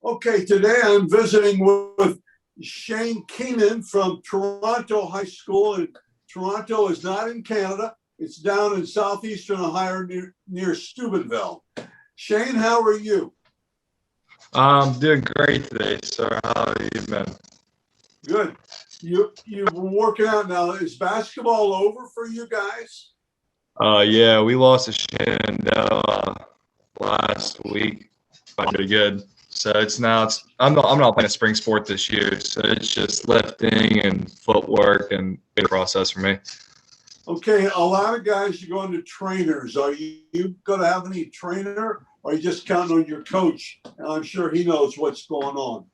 Okay, today I'm visiting with Shane Keenan from Toronto High School. And Toronto is not in Canada. It's down in southeastern Ohio near Steubenville. Shane, how are you? I'm doing great today, sir. How have you been? Good. You've been working out now. Is basketball over for you guys? Yeah, we lost to Shenandoah last week. Pretty good. So I'm not playing a spring sport this year, so it's just lifting and footwork and big process for me. Okay, a lot of guys are going to trainers. Are you going to have any trainer, or are you just counting on your coach? And I'm sure he knows what's going on.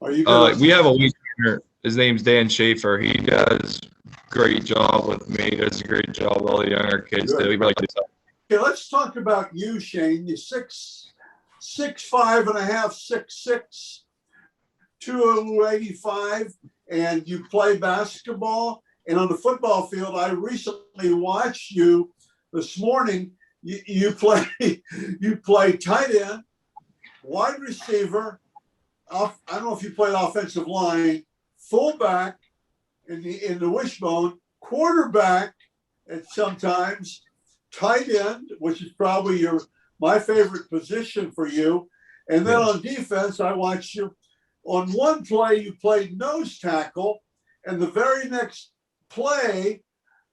Are you going We have a week trainer. His name's Dan Schaefer. He does a great job with me. He does a great job with all the younger kids too. He really does. Okay, let's talk about you, Shane. You're 6'5.5", 6'6", 285, and you play basketball. And on the football field, I recently watched you this morning. You play tight end, wide receiver. I don't know if you played offensive line, fullback in the wishbone, quarterback, and sometimes tight end, which is probably my favorite position for you. And then on defense, I watched you. On one play, you played nose tackle, and the very next play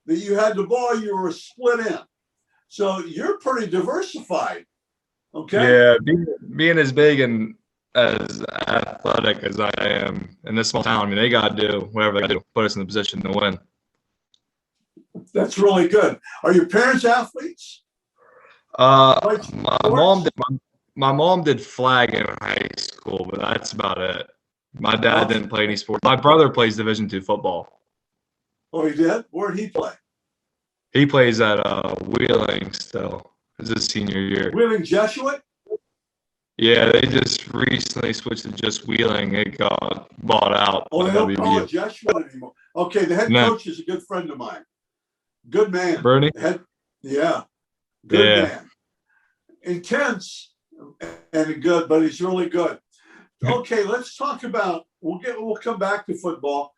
that you had the ball, you were split in. So you're pretty diversified. Okay. Yeah, being as big and as athletic as I am in this small town, I mean, they got to do whatever they got to do to put us in the position to win. That's really good. Are your parents athletes? My mom did flag in high school, but that's about it. My dad didn't play any sports. My brother plays Division II football. Oh, he did? Where'd he play? He plays at Wheeling still. It's his senior year. Wheeling Jesuit? Yeah, they just recently switched to just Wheeling. It got bought out. Oh, they don't call it Jesuit anymore. Okay, the head coach is a good friend of mine. Good man. Bernie? Good man. Intense and good, but he's really good. Okay, let's talk about. We'll come back to football.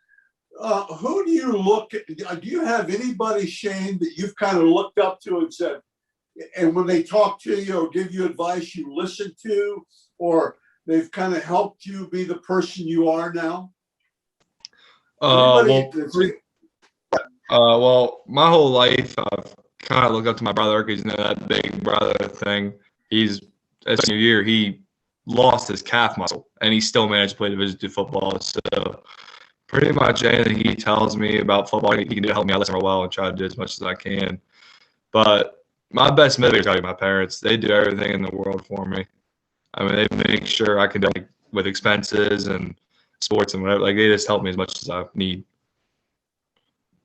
Who do you look at? Do you have anybody, Shane, that you've kind of looked up to and said, and when they talk to you or give you advice, you listen to, or they've kind of helped you be the person you are now? Well, my whole life I've kind of looked up to my brother because that big brother thing. His senior year, he lost his calf muscle, and he still managed to play Division II football. So pretty much anything he tells me about football, he can do to help me. I listen real well and try to do as much as I can. But my best motivator is probably my parents. They do everything in the world for me. I mean, they make sure I can do with expenses and sports and whatever. Like, they just help me as much as I need.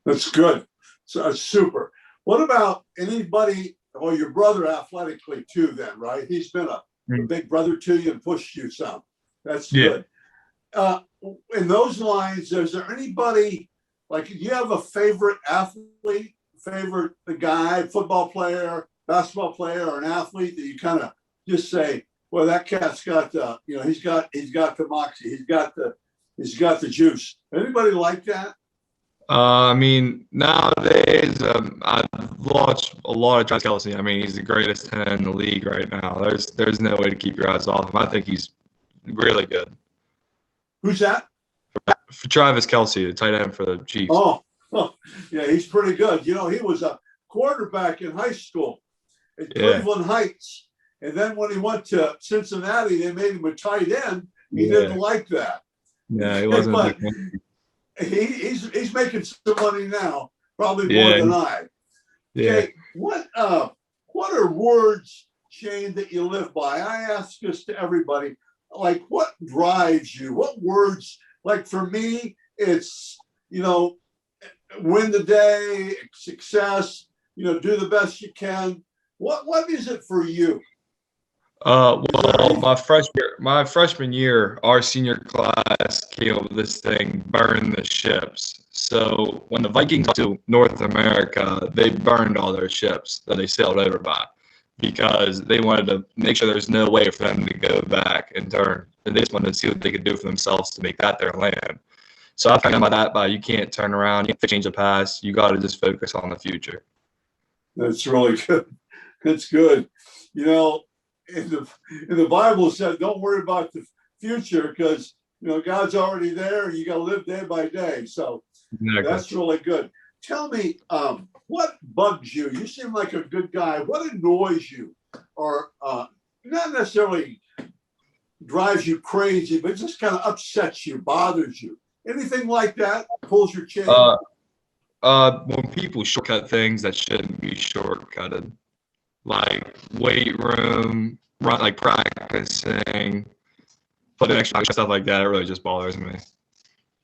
That's good. So super. What about anybody or your brother athletically too then, right? He's been a big brother to you and pushed you some. That's good. In those lines, is there anybody, like, do you have a favorite athlete, the guy, football player, basketball player, or an athlete that you kind of just say, well, that cat's got the, he's got the moxie, he's got the juice. Anybody like that? I mean, nowadays, I've watched a lot of Travis Kelce. I mean, he's the greatest 10 in the league right now. There's no way to keep your eyes off him. I think he's really good. Who's that? For Travis Kelce, the tight end for the Chiefs. Oh, yeah, he's pretty good. He was a quarterback in high school at Cleveland Heights. And then when he went to Cincinnati, they made him a tight end. He didn't like that. Yeah, he wasn't. But he's making some money now, probably more than I. Okay, what are words, Shane, that you live by? I ask this to everybody. Like, what drives you? What words? Like, for me, it's, win the day, success, do the best you can. What is it for you? Well, my freshman year, our senior class came up with this thing, burn the ships. So when the Vikings got to North America, they burned all their ships that they sailed over by. because they wanted to make sure there's no way for them to go back and turn. And they just wanted to see what they could do for themselves to make that their land. So I found out by that, you can't turn around, you can't change the past. You got to just focus on the future. That's really good. That's good. You know, in the Bible said, don't worry about the future because, you know, God's already there. You got to live day by day. So that's really good. Tell me, what bugs you? You seem like a good guy. What annoys you or not necessarily drives you crazy, but just kind of upsets you, bothers you? Anything like that pulls your chain? When people shortcut things that shouldn't be shortcutted, like weight room, like practicing, putting extra stuff like that, it really just bothers me.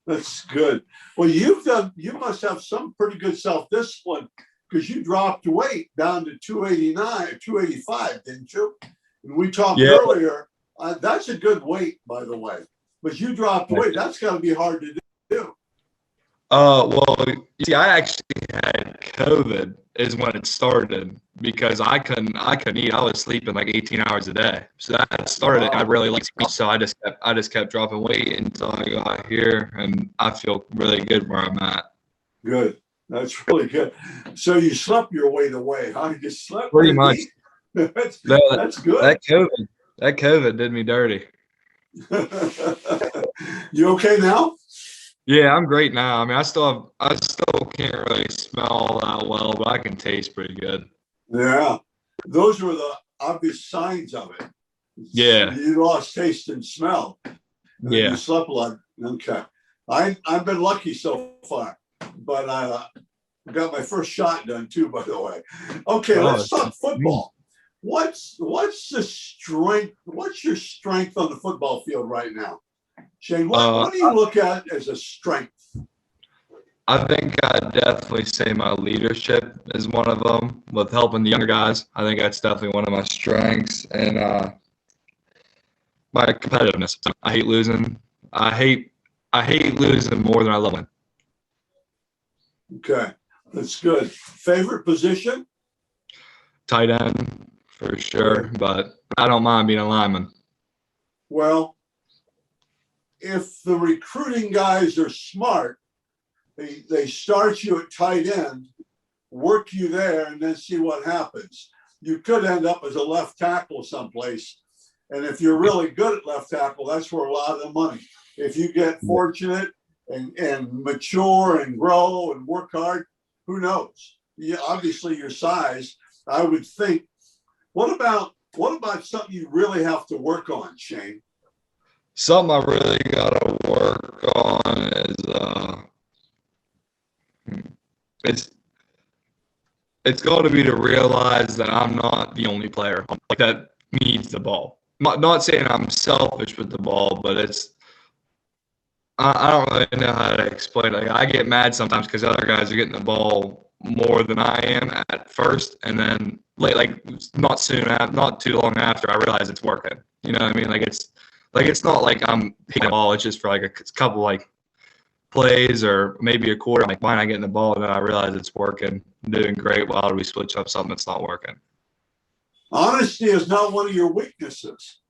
That's good. Well, you must have some pretty good self-discipline because you dropped weight down to 289, 285, didn't you? And we talked earlier. That's a good weight, by the way. But you dropped weight. That's got to be hard to do. Well, see, I actually had COVID is when it started because I couldn't eat. I was sleeping like 18 hours a day. So that started it. I really liked it. So I just kept dropping weight until I got here, and I feel really good where I'm at. Good. That's really good. So you slept your weight away, huh? You slept pretty much. That's good. That COVID did me dirty. You okay now? Yeah, I'm great now. I mean, I still can't really smell that well, but I can taste pretty good. Yeah, those were the obvious signs of it. Yeah, you lost taste and smell. And you slept a lot. Okay, I've been lucky so far, but I got my first shot done too, by the way. Okay, let's talk football. What's the strength? What's your strength on the football field right now, Shane? What do you look at as a strength? I think I'd definitely say my leadership is one of them with helping the younger guys. I think that's definitely one of my strengths, and my competitiveness. I hate losing. I hate losing more than I love winning. Okay, that's good. Favorite position? Tight end for sure, but I don't mind being a lineman. Well, if the recruiting guys are smart, they start you at tight end, work you there, and then see what happens. You could end up as a left tackle someplace. And if you're really good at left tackle, that's where a lot of the money. If you get fortunate and mature and grow and work hard, who knows? Obviously, your size, I would think. What about something you really have to work on, Shane? Something I really gotta work on is it's got to be to realize that I'm not the only player that needs the ball. Not saying I'm selfish with the ball, but I don't really know how to explain it. Like, I get mad sometimes because other guys are getting the ball more than I am at first, and then not too long after I realize it's working. You know what I mean? It's not like I'm hitting the ball. It's just for like a couple like plays or maybe a quarter. I'm like, why not getting the ball? And then I realize it's working. I'm doing great. Why do we switch up something that's not working? Honesty is not one of your weaknesses.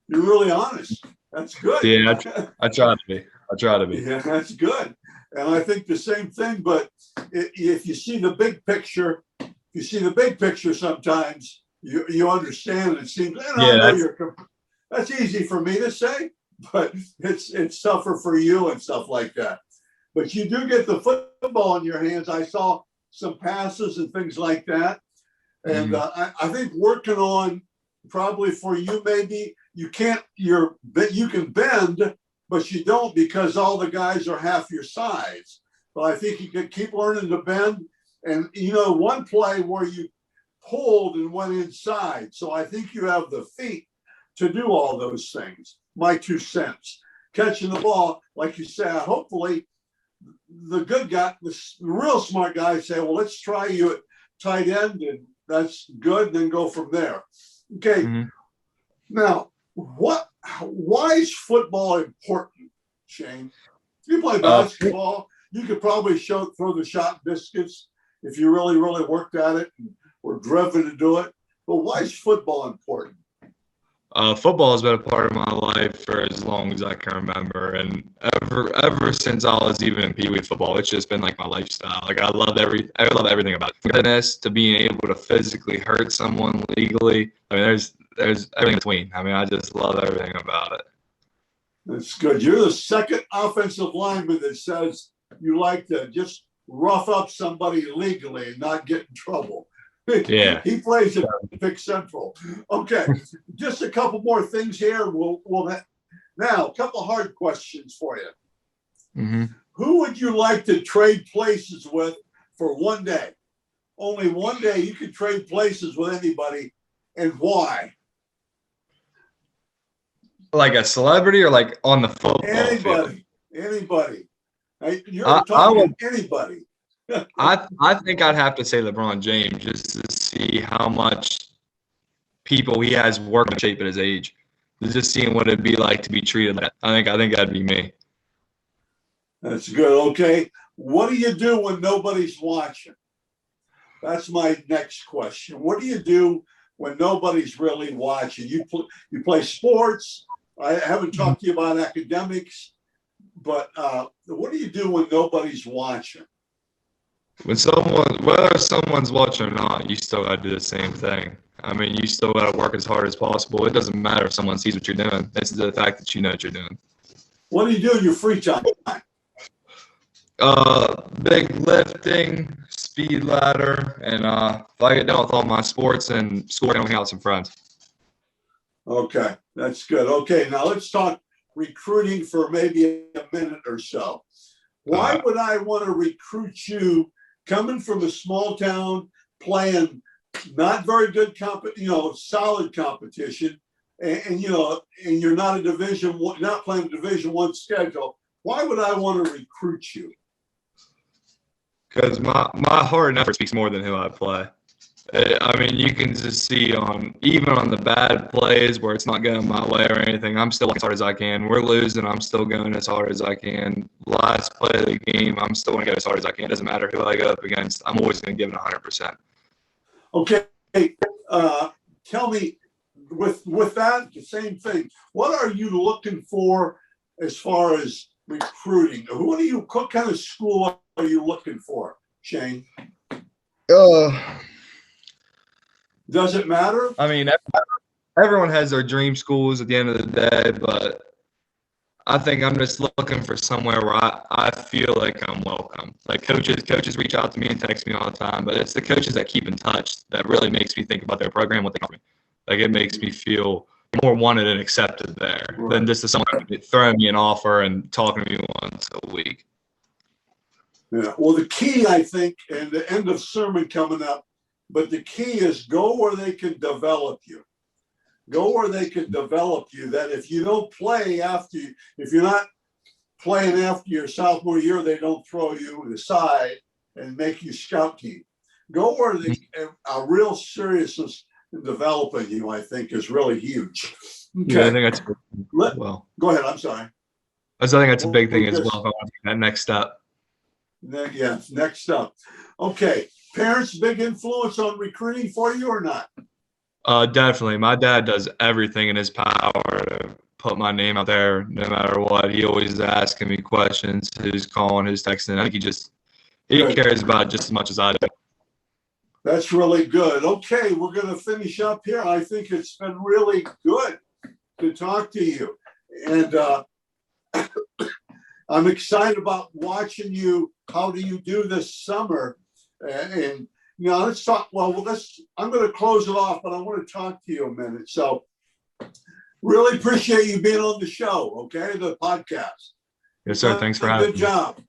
You're really honest. That's good. Yeah, I try to be. Yeah, that's good. And I think the same thing. But if you see the big picture, sometimes you understand. It seems. That's easy for me to say, but it's tougher for you and stuff like that. But you do get the football in your hands. I saw some passes and things like that. And I think working on probably for you, maybe you can bend, but you don't because all the guys are half your size. But I think you could keep learning to bend. And, one play where you pulled and went inside. So I think you have the feet to do all those things. My 2 cents. Catching the ball, like you said, hopefully the good guy, the real smart guys say, well, let's try you at tight end, and that's good, then go from there. Okay. Now, why is football important, Shane? If you play basketball, you could probably throw the shot biscuits if you really, really worked at it and were driven to do it. but why is football important? Football has been a part of my life for as long as I can remember, and ever since I was even in Pee Wee football, it's just been like my lifestyle. Like I love everything about it. From fitness to being able to physically hurt someone legally. I mean, there's everything in between. I mean, I just love everything about it. That's good. You're the second offensive lineman that says you like to just rough up somebody legally and not get in trouble. Yeah. He plays at Pick Central. Okay, just a couple more things here. We'll now a couple hard questions for you. Mm-hmm. Who would you like to trade places with for one day? Only one day you could trade places with anybody, and why? Like a celebrity or like on the football field? Anybody. You're talking anybody. I think I'd have to say LeBron James just to see how much people he has worked in shape at his age. Just seeing what it'd be like to be treated like that. I think that'd be me. That's good. Okay. What do you do when nobody's watching? That's my next question. What do you do when nobody's really watching? You play sports. I haven't talked to you about academics, but what do you do when nobody's watching? Whether someone's watching or not, you still got to do the same thing. I mean, you still got to work as hard as possible. It doesn't matter if someone sees what you're doing. It's the fact that you know what you're doing. What do you do in your free time? Big lifting, speed ladder, and if I get done with all my sports and school, I can hang out with some friends. Okay, that's good. Okay, now let's talk recruiting for maybe a minute or so. Why would I want to recruit you coming from a small town, playing not very good solid competition, and you're not not playing a Division I schedule? Why would I want to recruit you? Because my heart and effort speaks more than who I play. I mean, you can just see even on the bad plays where it's not going my way or anything, I'm still as hard as I can. We're losing, I'm still going as hard as I can. Last play of the game, I'm still going to go as hard as I can. It doesn't matter who I go up against. I'm always going to give it 100%. Okay, tell me, with that, the same thing. What are you looking for as far as recruiting? What kind of school are you looking for, Shane? Does it matter? I mean, everyone has their dream schools at the end of the day, but I think I'm just looking for somewhere where I feel like I'm welcome. Like coaches reach out to me and text me all the time, but it's the coaches that keep in touch that really makes me think about their program, what they offer me. Like it makes me feel more wanted and accepted there than just someone throwing me an offer and talking to me once a week. Yeah. Well, the key, I think, and the end of sermon coming up, but the key is go where they can develop you. Go where they can develop you. That if you don't play if you're not playing after your sophomore year, they don't throw you aside and make you scout team. Go where a real seriousness in developing you, I think, is really huge. Okay. Yeah, I think that's Go ahead. I'm sorry. I think that's a big thing as well. If I want to take that next step. Yes, next up. Okay. Parents, big influence on recruiting for you or not? Definitely. My dad does everything in his power to put my name out there no matter what. He always is asking me questions, who's calling, who's texting. I think he cares about it just as much as I do. That's really good. Okay, we're going to finish up here. I think it's been really good to talk to you. And I'm excited about watching you. How do you do this summer? And let's talk. I'm going to close it off, but I want to talk to you a minute. So really appreciate you being on the show, okay? The podcast. Yes, sir. Thanks for having me. Good job.